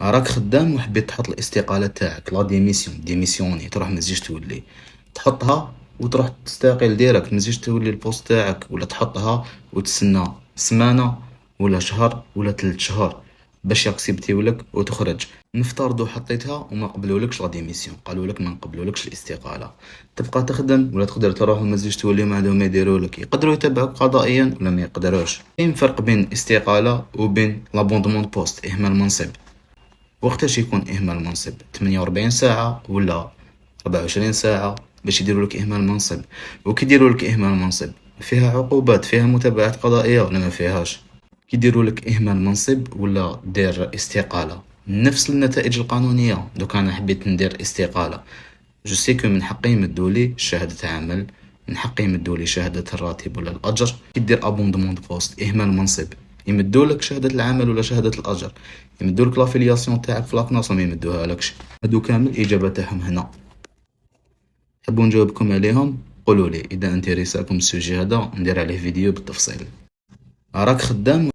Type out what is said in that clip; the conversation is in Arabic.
راك خدام وحبيت تحط الاستقالة تاعك، لا ديميسيوني، تروح ما تزيدش تولي تحطها وتروح تستقيل ديريكت، ما تزيدش تولي البوست تاعك، ولا تحطها وتسنى سمانة ولا شهر ولا 3 شهور باش ياكسبتيو لك وتخرج. نفترضوا حطيتها وما قبلولكش لا ديميسيون، قالوا لك ما نقبلولكش الاستقالة، تبقى تخدم ولا تقدر تروح وما تزيدش تولي؟ ما عندهم ما يديروا لك، يقدروا يتبعوك قضائيا ولا ما يقدروش. كاين فرق بين الاستقالة وبين لابوندمون بوست، اهمال منصب. وقتاش يكون إهمال منصب؟ 48 ساعة ولا 24 ساعة باش يديروا لك إهمال منصب؟ وكي يديروا لك إهمال منصب فيها عقوبات، فيها متابعات قضائية ولا ما فيهاش؟ كي يديروا لك إهمال منصب ولا دير استقالة، نفس النتائج القانونية. دوك أنا حبيت ندير استقالة، جو سي كو من حقي يمدولي شهادة عمل، من حقي يمدولي شهادة الراتب ولا الأجر. كي دير أبوندمون دو بوست إهمال منصب يمدولك شهادة العمل ولا شهادة الأجر، يمدولك لافيلياسيون تاعك في لاكناس ما يمدوها لكش. هادو كامل إجابة تاعهم هنا، حبوا نجاوبكم عليهم. قولوا لي إذا انتريساكم السوجي هذا ندير عليه فيديو بالتفصيل. راك خدام